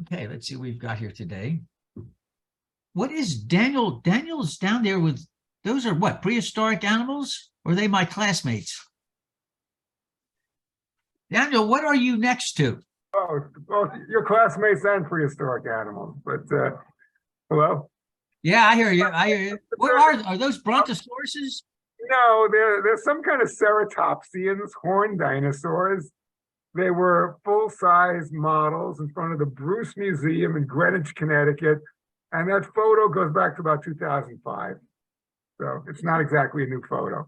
Okay, let's see what we've got here today. What is Daniel? Daniel's down there with, those are what, prehistoric animals? Or are they my classmates? Daniel, what are you next to? Oh, well, your classmates and prehistoric animals, but hello? Yeah, I hear you. I hear you. What are those brontosauruses? No, they're some kind of ceratopsians, horned dinosaurs. They were full-size models in front of the Bruce Museum in Greenwich, Connecticut. And that photo goes back to about 2005. So it's not exactly a new photo.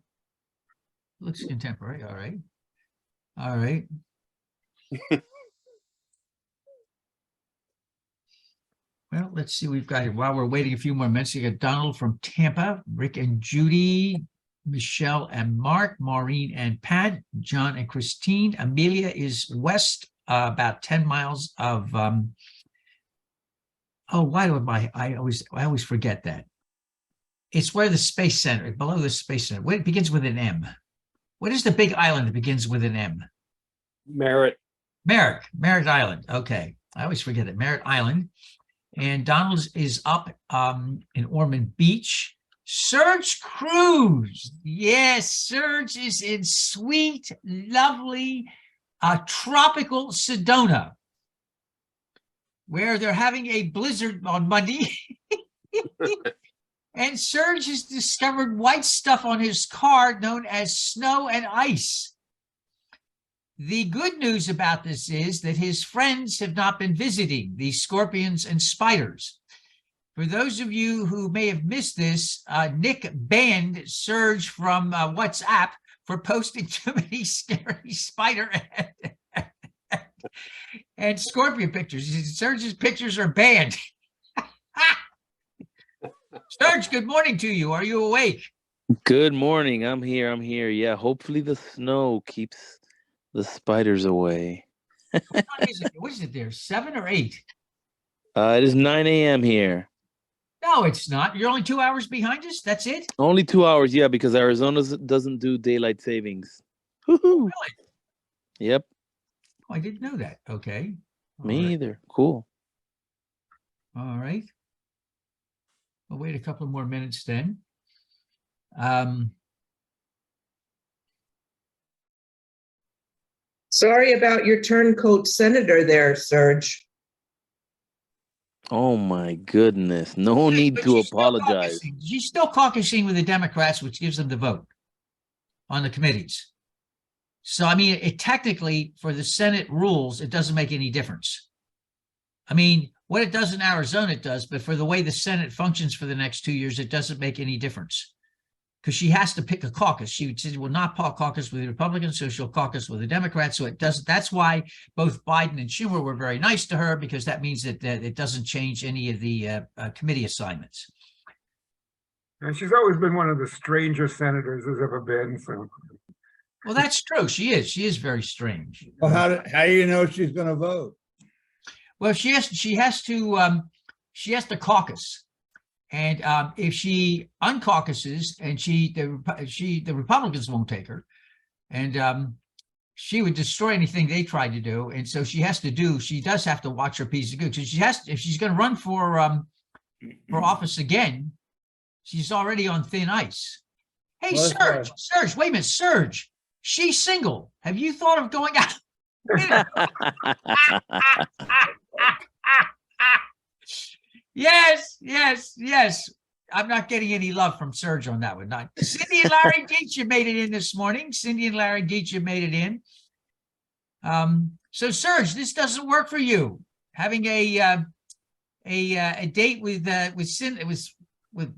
Looks contemporary. All right. All right. Well, let's see what we've got here. While we're waiting a few more minutes, you got Donald from Tampa, Rick and Judy, Michelle and Mark, Maureen and Pat, John and Christine. Amelia is west, about 10 miles of, oh, why do I always forget that. It's where the Space Center, below the Space Center. It begins with an M. What is the big island that begins with an M? Merritt. Merritt Island. Okay. I always forget it. Merritt Island. And Donald is up in Ormond Beach. Serge Cruz. Yes, Serge is in sweet, lovely, tropical Sedona, where they're having a blizzard on Monday. And Serge has discovered white stuff on his car known as snow and ice. The good news about this is that his friends have not been visiting, the scorpions and spiders. For those of you who may have missed this, Nick banned Serge from WhatsApp for posting too many scary spider and scorpion pictures. Serge's pictures are banned. Serge, good morning to you. Are you awake? Good morning. I'm here. Yeah, hopefully the snow keeps the spiders away. What is it there, 7 or 8? It is 9 a.m. here. No, it's not. You're only 2 hours behind us? That's it? Only 2 hours, yeah, because Arizona doesn't do daylight savings. Woohoo! Really? Yep. Oh, I didn't know that. Okay. Me either. Cool. All right. We'll wait a couple more minutes then. Sorry about your turncoat senator there, Serge. Oh my goodness. No need to apologize. She's still caucusing with the Democrats, which gives them the vote on the committees. So, I mean, it technically, for the Senate rules, it doesn't make any difference. I mean, what it does in Arizona, it does, but for the way the Senate functions for the next 2 years, it doesn't make any difference. Because she has to pick a caucus. She will not caucus with the Republicans, so she'll caucus with the Democrats. So it doesn't. That's why both Biden and Schumer were very nice to her, because that means that it doesn't change any of the committee assignments. And she's always been one of the stranger senators there's ever been. So, well, that's true. She is. She is very strange. Well, how do you know she's going to vote? Well, she has to caucus. And if she uncaucuses and the Republicans won't take her, and she would destroy anything they tried to do. And so she does have to watch her piece of good. Because if she's going to run for office again, she's already on thin ice. Hey, well, Serge, wait a minute, Serge, she's single. Have you thought of going out? Yes. I'm not getting any love from Serge on that one. Not Cindy and Larry Geach made it in this morning. Cindy and Larry Geach made it in. So Serge, this doesn't work for you. Having a date with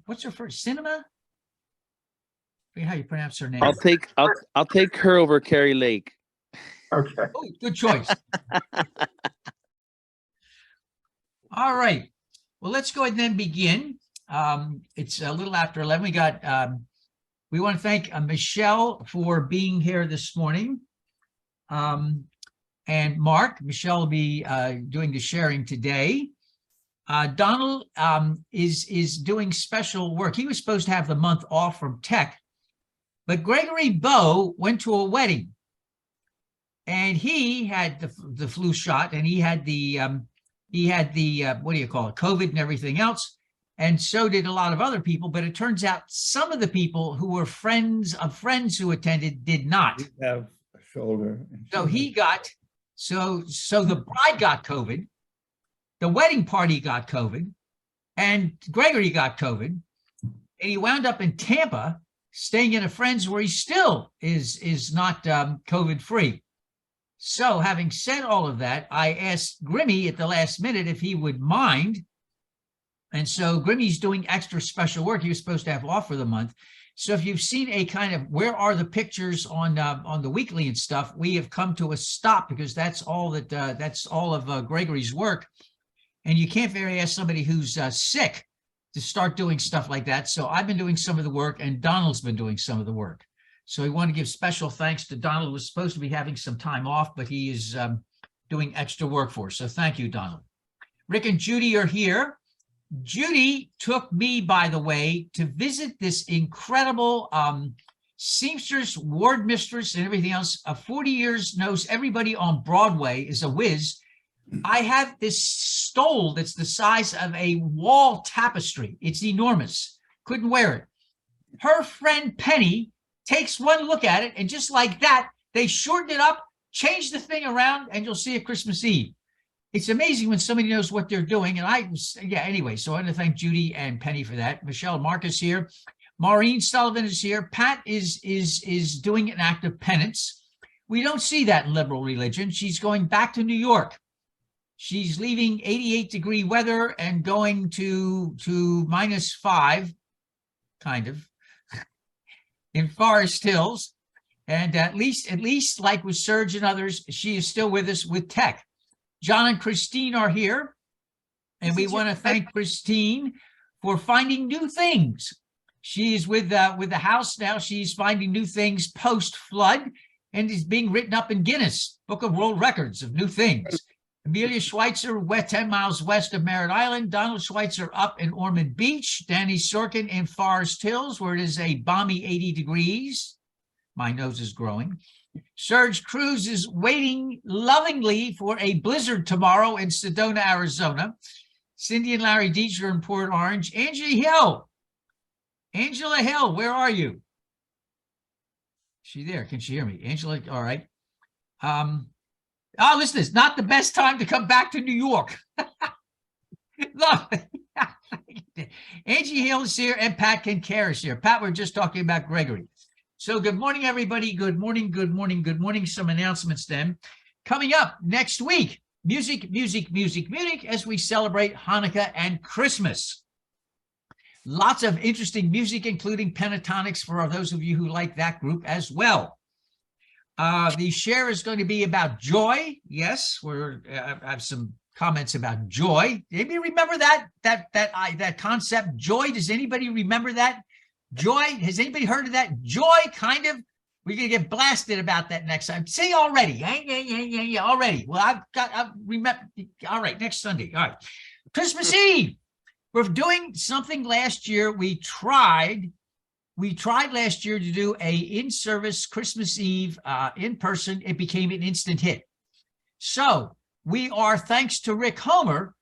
what's her first, Cinema? I forget how you pronounce her name. I'll take her over Carrie Lake. Okay. Oh, good choice. All right. Well, let's go ahead and then begin. It's a little after 11. We want to thank Michelle for being here this morning. And Mark, Michelle will be doing the sharing today. Donald is doing special work. He was supposed to have the month off from tech, but Gregory Bowe went to a wedding, and he had the flu shot, and he had the He had the, what do you call it, COVID and everything else. And so did a lot of other people. But it turns out some of the people who were friends of friends who attended did not. We have a shoulder. So he got, so the bride got COVID, the wedding party got COVID, and Gregory got COVID. And he wound up in Tampa, staying in a friend's where he still is not COVID free. So having said all of that, I asked Grimmy at the last minute if he would mind. And so Grimmy's doing extra special work. He was supposed to have off for the month. So if you've seen a kind of where are the pictures on the weekly and stuff, we have come to a stop because that's all of Gregory's work. And you can't very ask somebody who's sick to start doing stuff like that. So I've been doing some of the work and Donald's been doing some of the work. So we want to give special thanks to Donald, who was supposed to be having some time off, but he is doing extra work for us. So thank you, Donald. Rick and Judy are here. Judy took me, by the way, to visit this incredible seamstress, ward mistress, and everything else. 40 years, knows everybody on Broadway, is a whiz. I have this stole that's the size of a wall tapestry. It's enormous. Couldn't wear it. Her friend Penny takes one look at it, and just like that, they shorten it up, change the thing around, and you'll see it Christmas Eve. It's amazing when somebody knows what they're doing. And anyway, so I want to thank Judy and Penny for that. Michelle Marcus here. Maureen Sullivan is here. Pat is doing an act of penance. We don't see that in liberal religion. She's going back to New York. She's leaving 88-degree weather and going to -5, kind of, in Forest Hills. And at least like with Serge and others, she is still with us with tech. John and Christine are here, and we want to thank Christine for finding new things. She's with the house now. She's finding new things post-flood and is being written up in Guinness Book of World Records of new things. Amelia Schweitzer, 10 miles west of Merritt Island. Donald Schweitzer up in Ormond Beach. Danny Sorkin in Forest Hills, where it is a balmy 80 degrees. My nose is growing. Serge Cruz is waiting lovingly for a blizzard tomorrow in Sedona, Arizona. Cindy and Larry Deitcher in Port Orange. Angela Hill, where are you? Is she there? Can she hear me? Angela, all right. Listen, it's not the best time to come back to New York. Angie Hill is here and Pat Kincaid is here. Pat, we're just talking about Gregory. So good morning, everybody. Good morning, good morning, good morning. Some announcements then. Coming up next week, music as we celebrate Hanukkah and Christmas. Lots of interesting music, including Pentatonics for those of you who like that group as well. The share is going to be about joy. Yes, I have some comments about joy. Anybody remember that concept, joy? Does anybody remember that? Joy, has anybody heard of that? Joy, kind of. We're going to get blasted about that next time. Say already. Yeah, already. Well, I've remember. All right, next Sunday. All right. Christmas Eve. We're doing something last year. We tried last year to do a in-service Christmas Eve in person. It became an instant hit. So we are, thanks to Rick Homer,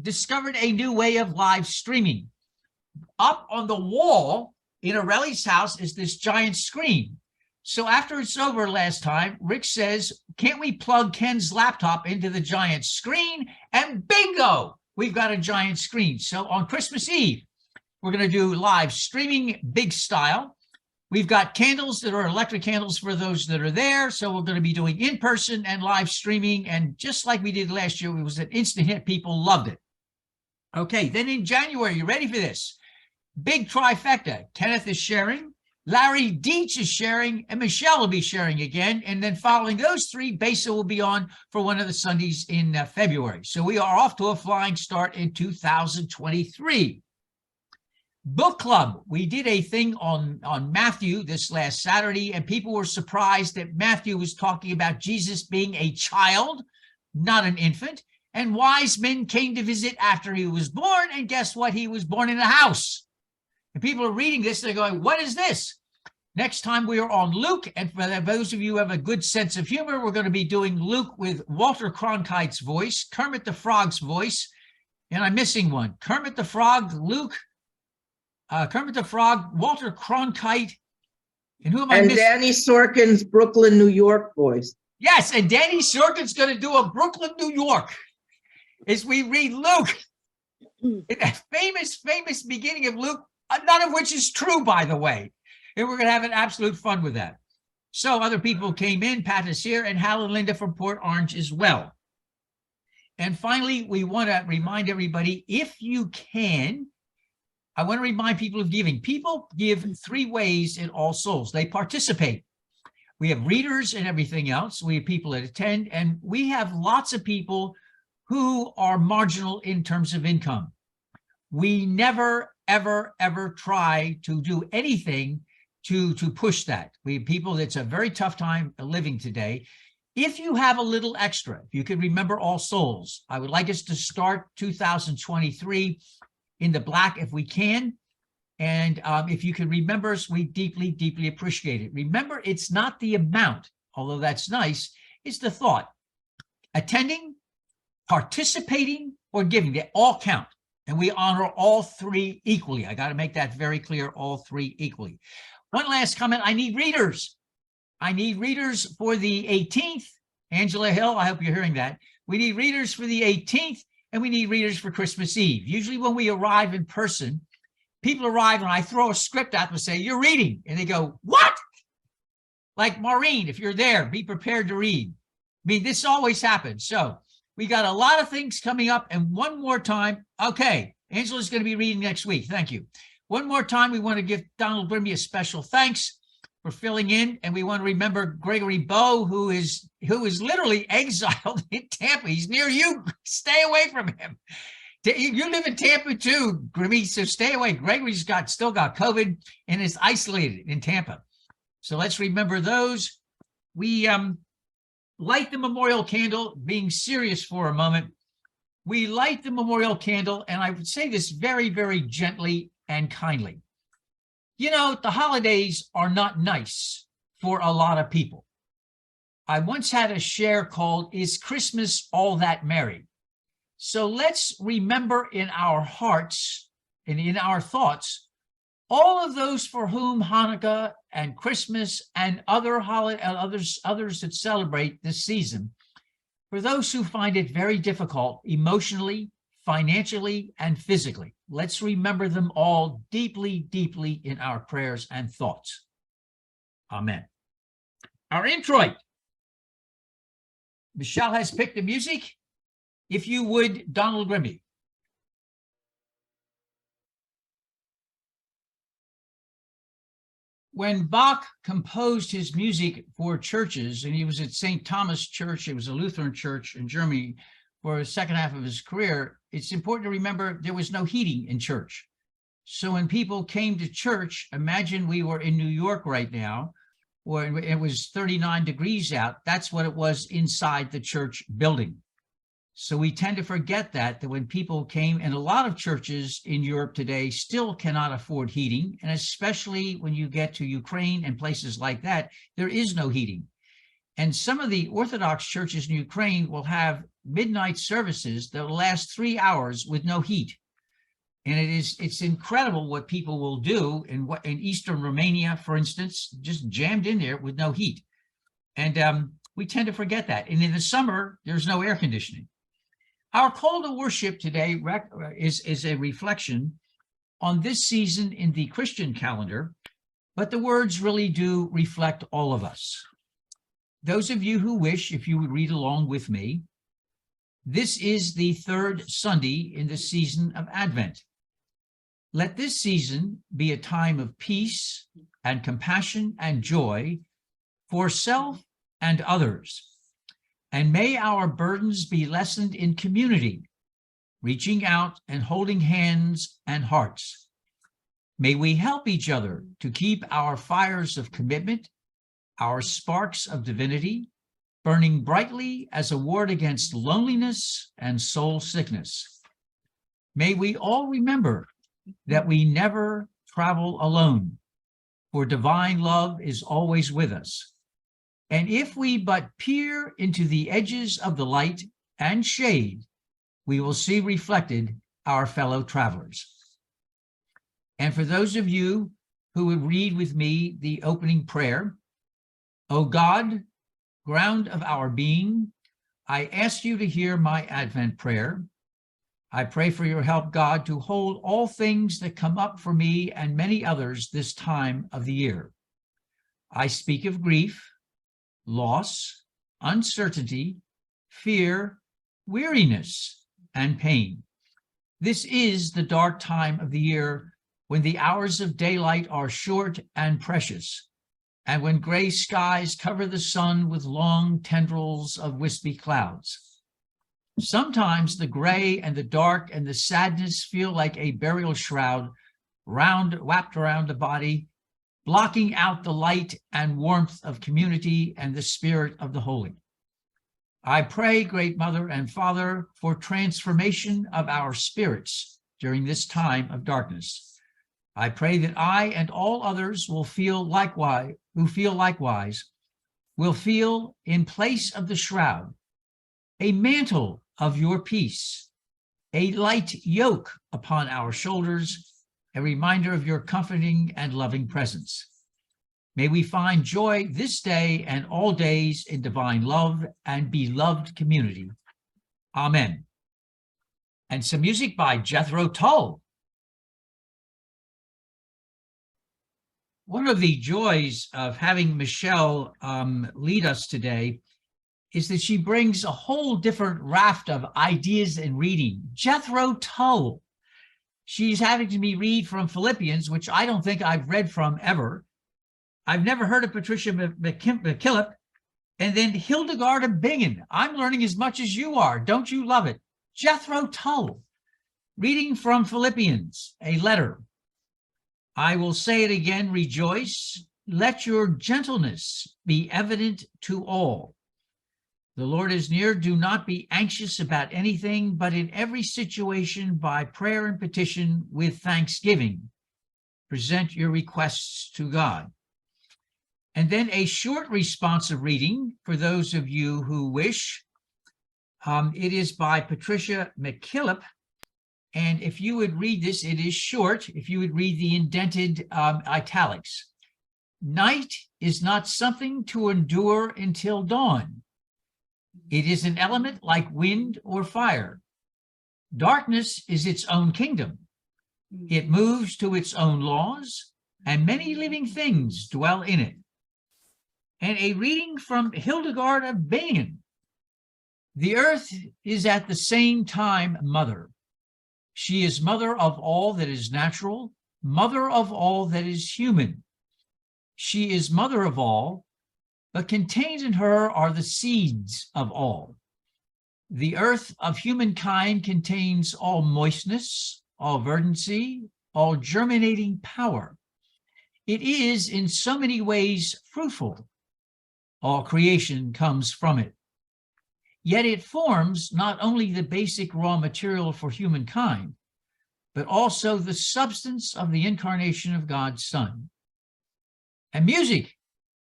discovered a new way of live streaming. Up on the wall in Arelli's house is this giant screen. So after it's over last time, Rick says, can't we plug Ken's laptop into the giant screen? And bingo, we've got a giant screen. So on Christmas Eve, we're going to do live streaming, big style. We've got candles that are electric candles for those that are there. So we're going to be doing in-person and live streaming. And just like we did last year, it was an instant hit. People loved it. Okay, then in January, you ready for this? Big trifecta. Kenneth is sharing, Larry Deitch is sharing, and Michelle will be sharing again. And then following those three, Besa will be on for one of the Sundays in February. So we are off to a flying start in 2023. Book club. We did a thing on Matthew this last Saturday, and people were surprised that Matthew was talking about Jesus being a child, not an infant. And wise men came to visit after he was born. And guess what? He was born in a house. And people are reading this, they're going, what is this? Next time we are on Luke, and for those of you who have a good sense of humor, we're going to be doing Luke with Walter Cronkite's voice, Kermit the Frog's voice, and I'm missing one. Kermit the Frog, Luke, Kermit the Frog, Walter Cronkite, and who am I And missing? Danny Sorkin's Brooklyn, New York voice. Yes, and Danny Sorkin's going to do a Brooklyn, New York, as we read Luke. In that famous beginning of Luke, none of which is true, by the way. And we're going to have an absolute fun with that. So other people came in, Pat is here, and Hal and Linda from Port Orange as well. And finally, we want to remind everybody, if you can, I want to remind people of giving. People give 3 ways in All Souls. They participate. We have readers and everything else. We have people that attend, and we have lots of people who are marginal in terms of income. We never, ever, ever try to do anything to push that. We have people that's a very tough time living today. If you have a little extra, if you could remember All Souls, I would like us to start 2023 in the black if we can. And if you can remember us, we deeply, deeply appreciate it. Remember, it's not the amount, although that's nice, it's the thought. Attending, participating, or giving, they all count. And we honor all 3 equally. I got to make that very clear, all 3 equally. One last comment, I need readers. I need readers for the 18th. Angela Hill, I hope you're hearing that. We need readers for the 18th, and we need readers for Christmas Eve. Usually when we arrive in person, people arrive and I throw a script at them and say, you're reading. And they go, what? Like Maureen, if you're there, be prepared to read. I mean, this always happens. So we got a lot of things coming up. And one more time, okay, Angela's going to be reading next week. Thank you. One more time, we want to give Donald Grimby a special thanks for filling in. And we want to remember Gregory Bowe, who is literally exiled in Tampa. He's near you. Stay away from him. You live in Tampa too, Grimmy, so stay away. Gregory's still got COVID and is isolated in Tampa. So let's remember those. We light the memorial candle, being serious for a moment. We light the memorial candle, and I would say this very, very gently and kindly. You know, the holidays are not nice for a lot of people. I once had a share called, Is Christmas All That Merry? So let's remember in our hearts and in our thoughts, all of those for whom Hanukkah and Christmas and other holidays, others that celebrate this season, for those who find it very difficult emotionally, financially, and physically. Let's remember them all deeply, deeply in our prayers and thoughts. Amen. Our introit. Michelle has picked the music. If you would, Donald Grimby. When Bach composed his music for churches, and he was at St. Thomas Church, it was a Lutheran church in Germany for the second half of his career, it's important to remember there was no heating in church. So when people came to church, imagine we were in New York right now, where it was 39 degrees out. That's what it was inside the church building. So we tend to forget that when people came, and a lot of churches in Europe today still cannot afford heating, and especially when you get to Ukraine and places like that, there is no heating. And some of the Orthodox churches in Ukraine will have midnight services that will last 3 hours with no heat. And it's incredible what people will do in Eastern Romania, for instance, just jammed in there with no heat. And we tend to forget that. And in the summer, there's no air conditioning. Our call to worship today is a reflection on this season in the Christian calendar, but the words really do reflect all of us. Those of you who wish, if you would read along with me, this is the 3rd Sunday in the season of Advent. Let this season be a time of peace and compassion and joy for self and others. And may our burdens be lessened in community, reaching out and holding hands and hearts. May we help each other to keep our fires of commitment, our sparks of divinity, burning brightly as a ward against loneliness and soul sickness. May we all remember that we never travel alone, for divine love is always with us. And if we but peer into the edges of the light and shade, we will see reflected our fellow travelers. And for those of you who would read with me the opening prayer, O God, ground of our being, I ask you to hear my Advent prayer. I pray for your help, God, to hold all things that come up for me and many others this time of the year. I speak of grief, loss, uncertainty, fear, weariness, and pain. This is the dark time of the year when the hours of daylight are short and precious, and when gray skies cover the sun with long tendrils of wispy clouds. Sometimes the gray and the dark and the sadness feel like a burial shroud wrapped around the body, blocking out the light and warmth of community and the spirit of the holy. I pray, Great Mother and Father, for transformation of our spirits during this time of darkness. I pray that I and all others will feel likewise, will feel in place of the shroud, a mantle of your peace, a light yoke upon our shoulders, a reminder of your comforting and loving presence. May we find joy this day and all days in divine love and beloved community. Amen. And some music by Jethro Tull. One of the joys of having Michelle lead us today is that she brings a whole different raft of ideas and reading. Jethro Tull. She's having me read from Philippians, which I don't think I've read from ever. I've never heard of Patricia McKillip. And then Hildegard of Bingen. I'm learning as much as you are. Don't you love it? Jethro Tull, reading from Philippians, a letter. I will say it again, rejoice. Let your gentleness be evident to all. The Lord is near. Do not be anxious about anything, but in every situation, by prayer and petition with thanksgiving, present your requests to God. And then a short responsive reading for those of you who wish. It is by Patricia McKillip. And if you would read this, it is short. If you would read the indented italics. Night is not something to endure until dawn. It is an element like wind or fire. Darkness is its own kingdom. It moves to its own laws, and many living things dwell in it. And a reading from Hildegard of Bingen. The earth is at the same time mother. She is mother of all that is natural, mother of all that is human. She is mother of all, but contained in her are the seeds of all. The earth of humankind contains all moistness, all verdancy, all germinating power. It is in so many ways fruitful. All creation comes from it. Yet it forms not only the basic raw material for humankind, but also the substance of the incarnation of God's Son. And music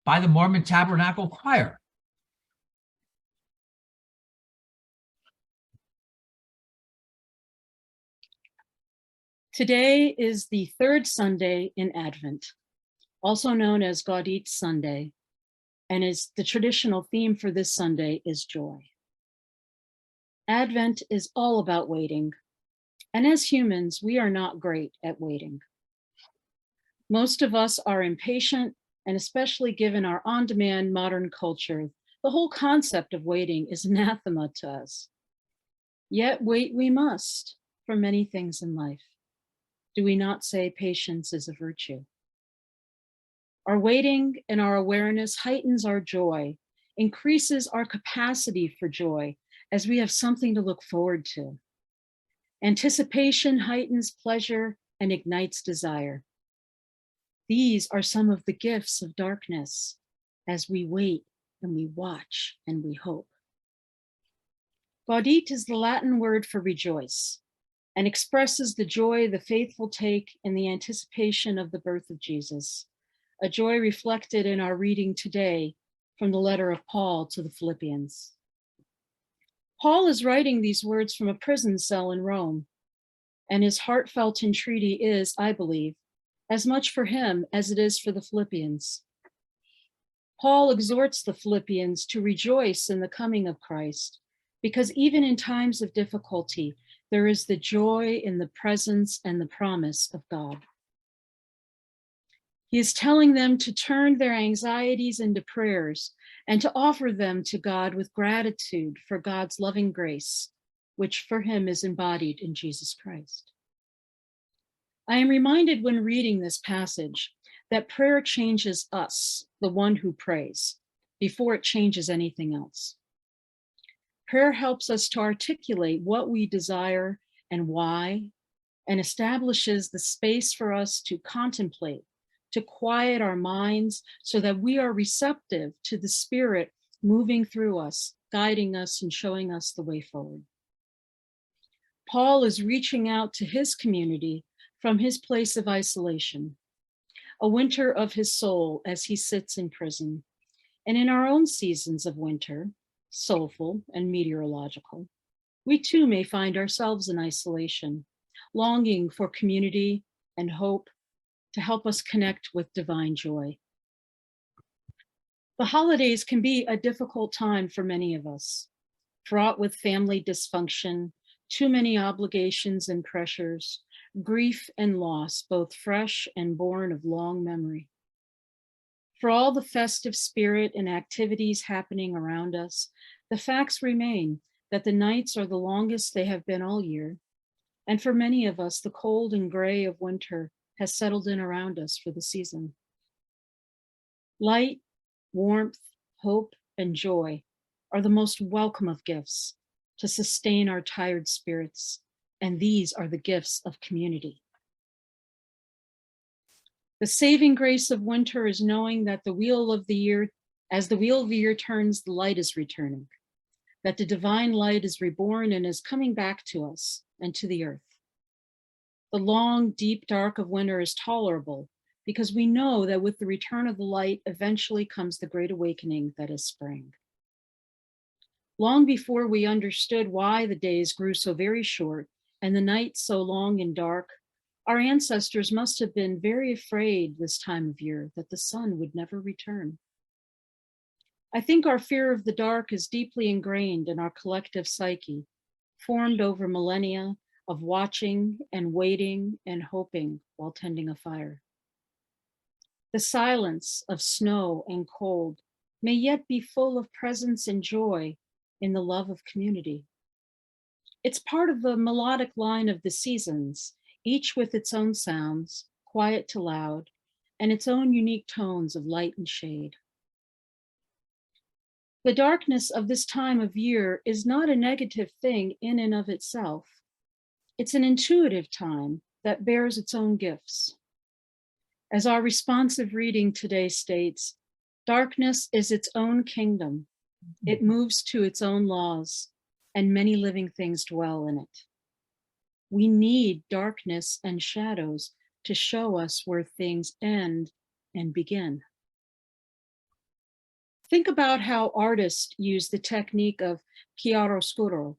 by the Mormon Tabernacle Choir. Today is the third Sunday in Advent, also known as Gaudete Sunday, and is the traditional theme for this Sunday is joy. Advent is all about waiting, and as humans, we are not great at waiting. Most of us are impatient, and especially given our on-demand modern culture, the whole concept of waiting is anathema to us. Yet wait we must for many things in life. Do we not say patience is a virtue? Our waiting and our awareness heightens our joy, increases our capacity for joy as we have something to look forward to. Anticipation heightens pleasure and ignites desire. These are some of the gifts of darkness as we wait and we watch and we hope. Gaudete is the Latin word for rejoice and expresses the joy the faithful take in the anticipation of the birth of Jesus, a joy reflected in our reading today from the letter of Paul to the Philippians. Paul is writing these words from a prison cell in Rome, and his heartfelt entreaty is, I believe, as much for him as it is for the Philippians. Paul exhorts the Philippians to rejoice in the coming of Christ, because even in times of difficulty, there is the joy in the presence and the promise of God. He is telling them to turn their anxieties into prayers and to offer them to God with gratitude for God's loving grace, which for him is embodied in Jesus Christ. I am reminded when reading this passage that prayer changes us, the one who prays, before it changes anything else. Prayer helps us to articulate what we desire and why, and establishes the space for us to contemplate, to quiet our minds so that we are receptive to the Spirit moving through us, guiding us and showing us the way forward. Paul is reaching out to his community from his place of isolation, a winter of his soul as he sits in prison. And in our own seasons of winter, soulful and meteorological, we too may find ourselves in isolation, longing for community and hope to help us connect with divine joy. The holidays can be a difficult time for many of us, fraught with family dysfunction, too many obligations and pressures, grief and loss, both fresh and born of long memory. For all the festive spirit and activities happening around us, the facts remain that the nights are the longest they have been all year. And for many of us, the cold and gray of winter has settled in around us for the season. Light, warmth, hope, and joy are the most welcome of gifts to sustain our tired spirits, and these are the gifts of community. The saving grace of winter is knowing that the wheel of the year, as the wheel of the year turns, the light is returning, that the divine light is reborn and is coming back to us and to the earth. The long, deep dark of winter is tolerable because we know that with the return of the light, eventually comes the great awakening that is spring. Long before we understood why the days grew so very short and the nights so long and dark, our ancestors must have been very afraid this time of year that the sun would never return. I think our fear of the dark is deeply ingrained in our collective psyche, formed over millennia of watching and waiting and hoping while tending a fire. The silence of snow and cold may yet be full of presence and joy in the love of community. It's part of the melodic line of the seasons, each with its own sounds, quiet to loud, and its own unique tones of light and shade. The darkness of this time of year is not a negative thing in and of itself. It's an intuitive time that bears its own gifts. As our responsive reading today states, darkness is its own kingdom. It moves to its own laws, and many living things dwell in it. We need darkness and shadows to show us where things end and begin. Think about how artists use the technique of chiaroscuro,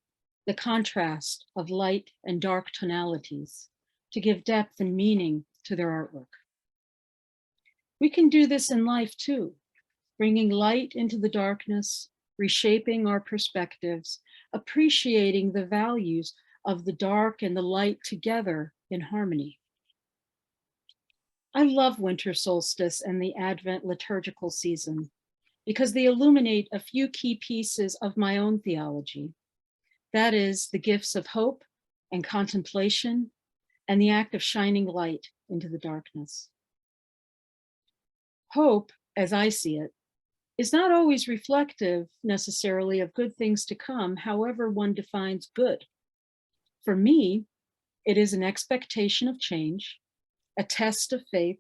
the contrast of light and dark tonalities, to give depth and meaning to their artwork. We can do this in life too, bringing light into the darkness, reshaping our perspectives, appreciating the values of the dark and the light together in harmony. I love winter solstice and the Advent liturgical season because they illuminate a few key pieces of my own theology. That is the gifts of hope and contemplation and the act of shining light into the darkness. Hope, as I see it, is not always reflective necessarily of good things to come, however one defines good. For me, it is an expectation of change, a test of faith,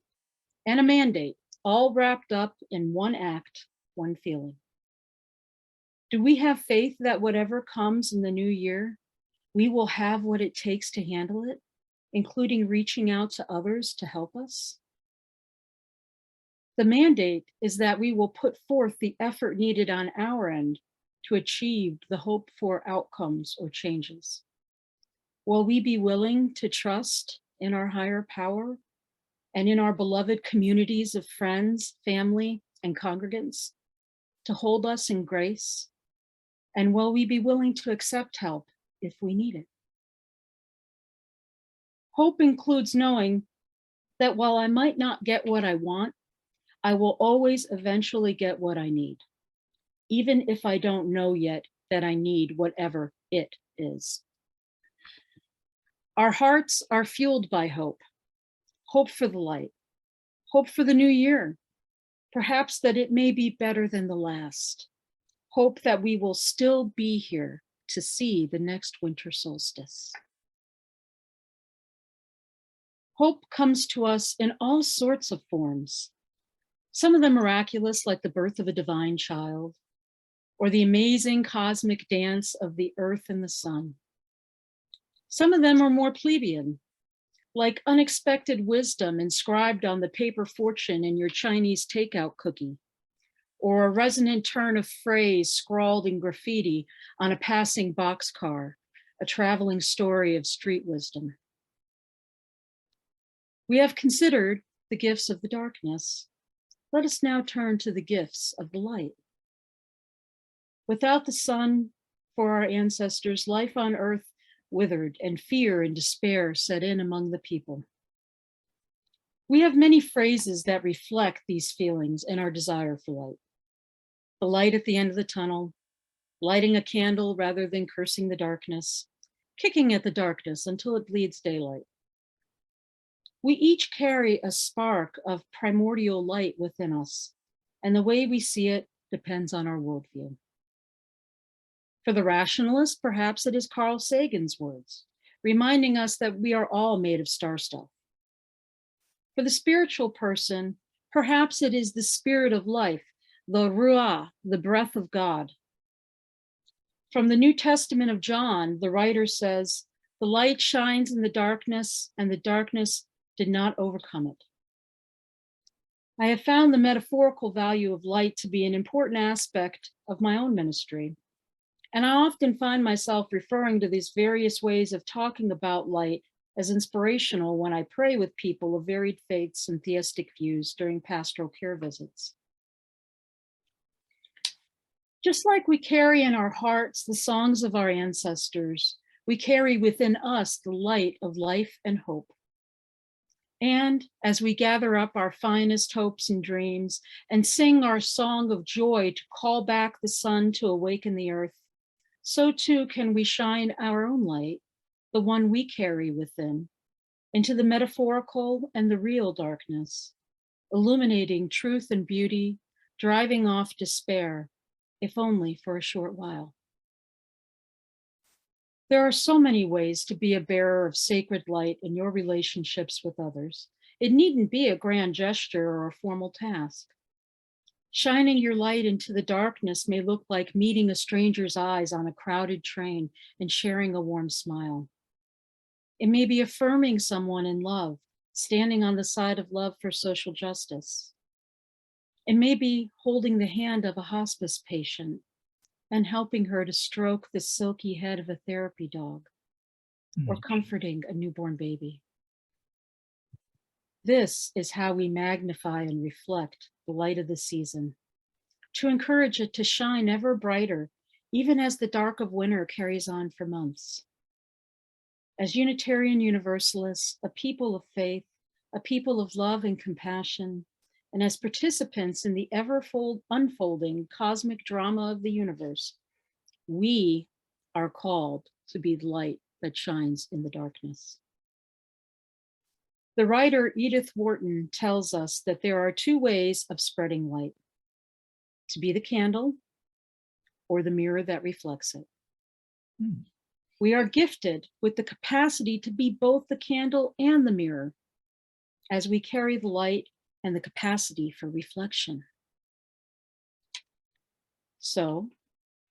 and a mandate, all wrapped up in one act, one feeling. Do we have faith that whatever comes in the new year, we will have what it takes to handle it, including reaching out to others to help us? The mandate is that we will put forth the effort needed on our end to achieve the hoped for outcomes or changes. Will we be willing to trust in our higher power and in our beloved communities of friends, family, and congregants to hold us in grace? And will we be willing to accept help if we need it? Hope includes knowing that while I might not get what I want, I will always eventually get what I need, even if I don't know yet that I need whatever it is. Our hearts are fueled by hope, hope for the light, hope for the new year, perhaps that it may be better than the last, hope that we will still be here to see the next winter solstice. Hope comes to us in all sorts of forms. Some of them miraculous, like the birth of a divine child, or the amazing cosmic dance of the earth and the sun. Some of them are more plebeian, like unexpected wisdom inscribed on the paper fortune in your Chinese takeout cookie, or a resonant turn of phrase scrawled in graffiti on a passing boxcar, a traveling story of street wisdom. We have considered the gifts of the darkness. Let us now turn to the gifts of the light. Without the sun for our ancestors, life on earth withered and fear and despair set in among the people. We have many phrases that reflect these feelings and our desire for light. The light at the end of the tunnel, lighting a candle rather than cursing the darkness, kicking at the darkness until it bleeds daylight. We each carry a spark of primordial light within us, and the way we see it depends on our worldview. For the rationalist, perhaps it is Carl Sagan's words, reminding us that we are all made of star stuff. For the spiritual person, perhaps it is the spirit of life, the Ruah, the breath of God. From the New Testament of John, the writer says, "The light shines in the darkness, and the darkness did not overcome it." I have found the metaphorical value of light to be an important aspect of my own ministry. And I often find myself referring to these various ways of talking about light as inspirational when I pray with people of varied faiths and theistic views during pastoral care visits. Just like we carry in our hearts the songs of our ancestors, we carry within us the light of life and hope. And as we gather up our finest hopes and dreams and sing our song of joy to call back the sun to awaken the earth, so too can we shine our own light, the one we carry within, into the metaphorical and the real darkness, illuminating truth and beauty, driving off despair, if only for a short while. There are so many ways to be a bearer of sacred light in your relationships with others. It needn't be a grand gesture or a formal task. Shining your light into the darkness may look like meeting a stranger's eyes on a crowded train and sharing a warm smile. It may be affirming someone in love, standing on the side of love for social justice. It may be holding the hand of a hospice patient and helping her to stroke the silky head of a therapy dog, or comforting a newborn baby. This is how we magnify and reflect the light of the season, to encourage it to shine ever brighter, even as the dark of winter carries on for months. As Unitarian Universalists, a people of faith, a people of love and compassion, and as participants in the ever unfolding cosmic drama of the universe, we are called to be the light that shines in the darkness. The writer Edith Wharton tells us that there are two ways of spreading light: to be the candle or the mirror that reflects it. We are gifted with the capacity to be both the candle and the mirror as we carry the light and the capacity for reflection. So,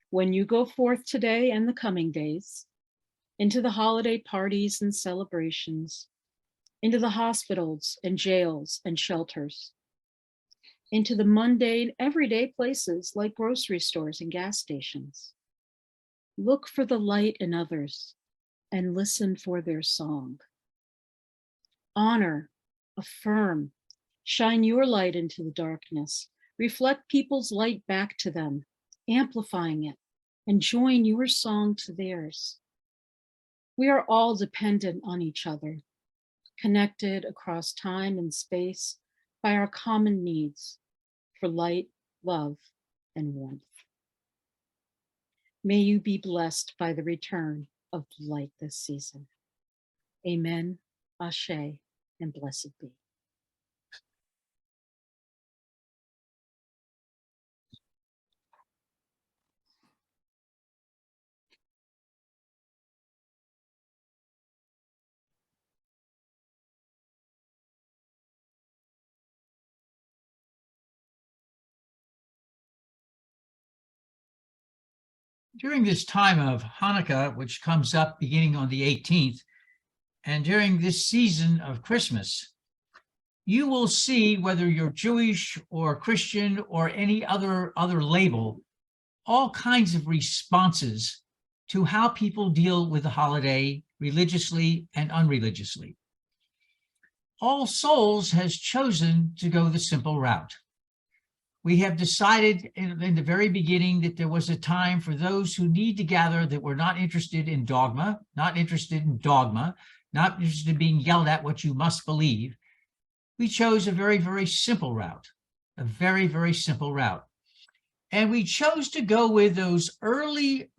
when you go forth today and the coming days, into the holiday parties and celebrations, into the hospitals and jails and shelters, into the mundane, everyday places like grocery stores and gas stations. Look for the light in others and listen for their song. Honor, affirm, shine your light into the darkness. Reflect people's light back to them, amplifying it, and join your song to theirs. We are all dependent on each other, connected across time and space by our common needs for light, love, and warmth. May you be blessed by the return of light this season. Amen, Ashe, and blessed be. During this time of Hanukkah, which comes up beginning on the 18th, and during this season of Christmas, you will see, whether you're Jewish or Christian or any other label, all kinds of responses to how people deal with the holiday religiously and unreligiously. All Souls has chosen to go the simple route. We have decided in the very beginning that there was a time for those who need to gather, that were not interested in dogma, not interested in being yelled at what you must believe. We chose a very, very simple route, a very, very simple route. And we chose to go with those early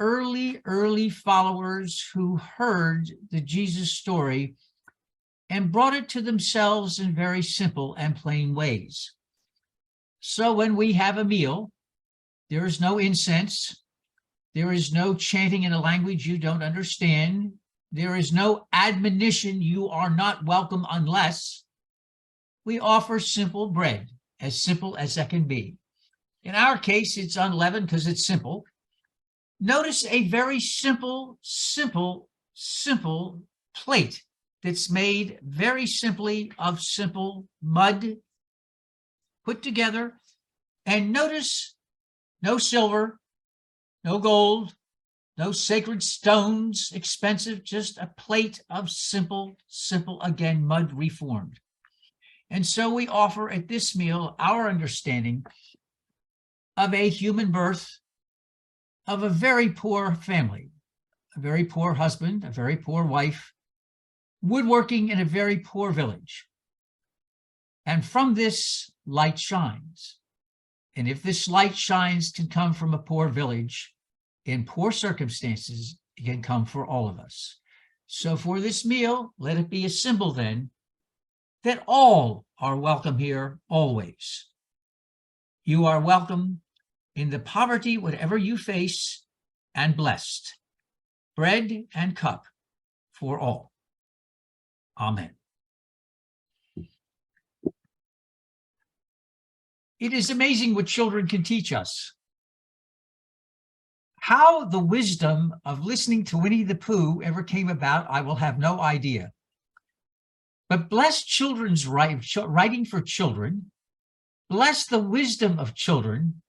followers who heard the Jesus story and brought it to themselves in very simple and plain ways. So when we have a meal, there is no incense, there is no chanting in a language you don't understand, there is no admonition, you are not welcome unless. We offer simple bread, as simple as that can be. In our case, it's unleavened because it's simple. Notice a very simple plate that's made very simply of simple mud put together. And notice no silver, no gold, no sacred stones, expensive, just a plate of simple, again, mud reformed. And so we offer at this meal our understanding of a human birth of a very poor family, a very poor husband, a very poor wife, woodworking in a very poor village. And from this, light shines. And if this light shines can come from a poor village, in poor circumstances, it can come for all of us. So for this meal, let it be a symbol then that all are welcome here always. You are welcome in the poverty, whatever you face, and blessed. Bread and cup for all. Amen. It is amazing what children can teach us. How the wisdom of listening to Winnie the Pooh ever came about, I will have no idea. But bless children's writing for children, bless the wisdom of children,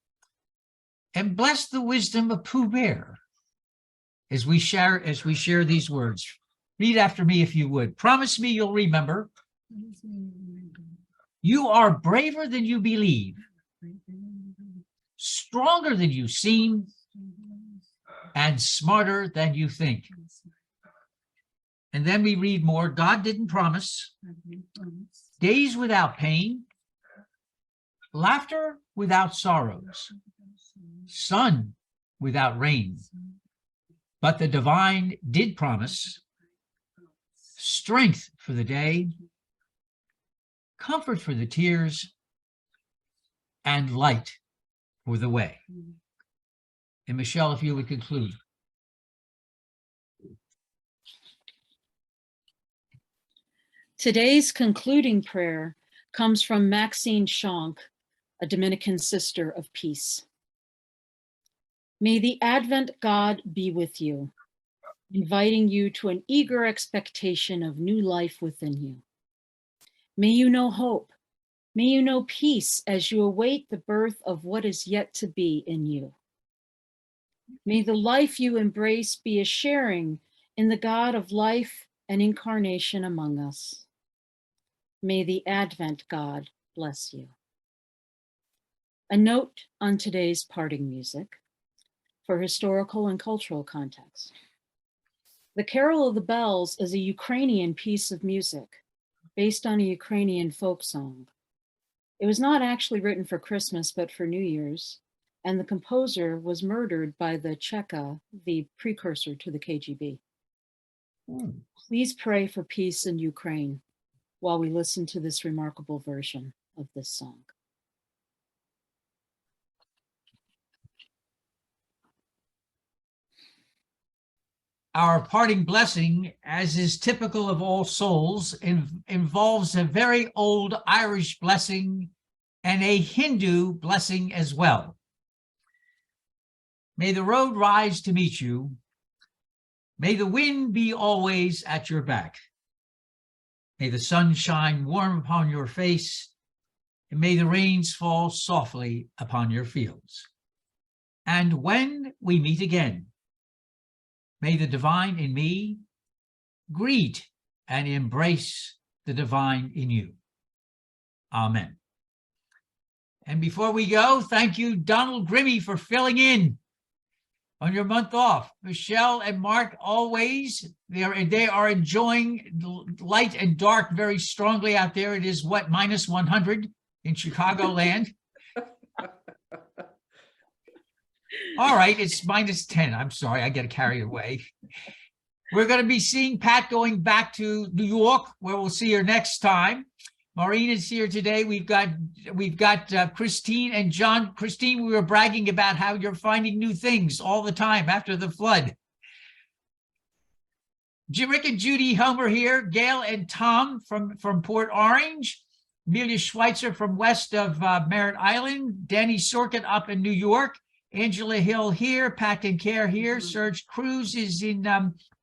and bless the wisdom of Pooh Bear as we share these words. Read after me if you would. Promise me you'll remember. You are braver than you believe, stronger than you seem, and smarter than you think. And then we read more. God didn't promise days without pain, laughter without sorrows, sun without rain. But the divine did promise strength for the day, comfort for the tears, and light for the way. And Michelle, if you would conclude. Today's concluding prayer comes from Maxine Schonk, a Dominican sister of peace. May the Advent God be with you, inviting you to an eager expectation of new life within you. May you know hope May you know peace as you await the birth of what is yet to be in you. May the life you embrace be a sharing in the God of life and incarnation among us. May the Advent God bless you. A note on today's parting music for historical and cultural context. The Carol of the Bells is a Ukrainian piece of music based on a Ukrainian folk song. It was not actually written for Christmas, but for New Year's, and the composer was murdered by the Cheka, the precursor to the KGB. Please pray for peace in Ukraine while we listen to this remarkable version of this song. Our parting blessing, as is typical of All Souls, involves a very old Irish blessing and a Hindu blessing as well. May the road rise to meet you. May the wind be always at your back. May the sun shine warm upon your face, and may the rains fall softly upon your fields. And when we meet again, may the divine in me greet and embrace the divine in you. Amen. And before we go, thank you, Donald Grimmy, for filling in on your month off. Michelle and Mark, always, they are enjoying light and dark very strongly out there. It is what, minus 100 in Chicagoland? All right, it's minus 10. I'm sorry, I get carried away. We're going to be seeing Pat going back to New York, where we'll see her next time. Maureen is here today. We've got Christine and John. Christine, we were bragging about how you're finding new things all the time after the flood. Rick and Judy Homer here, Gail and Tom from Port Orange, Amelia Schweitzer from west of Merritt Island, Danny Sorkin up in New York, Angela Hill here, Pat and Care here, Serge Cruz is in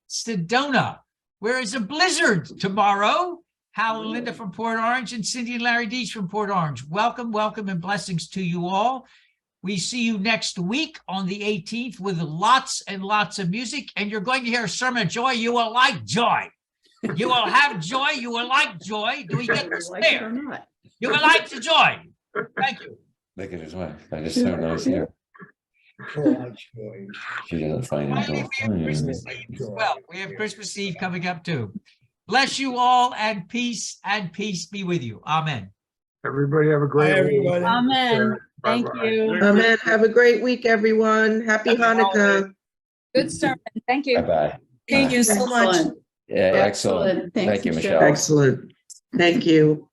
Sedona, where is a blizzard tomorrow. Hal and Linda from Port Orange and Cindy and Larry Deach from Port Orange. Welcome, welcome, and blessings to you all. We see you next week on the 18th with lots and lots of music, and you're going to hear a sermon of joy. You will like joy. You will have joy. You will like joy. Do we get this clear? You will like the joy. Thank you. Look at his wife. That is so nice here. She doesn't find Finally, it. we have Christmas Eve as well. We have Christmas Eve coming up too. Bless you all, and peace be with you. Amen. Everybody have a great Bye, week. everybody. Amen. Thank Bye-bye. you. Amen. Have a great week, everyone. Happy Hanukkah. Good sermon. Thank you. Bye-bye. Thank you so much. Yeah, excellent. Thank you, Michelle. Excellent. Thank you.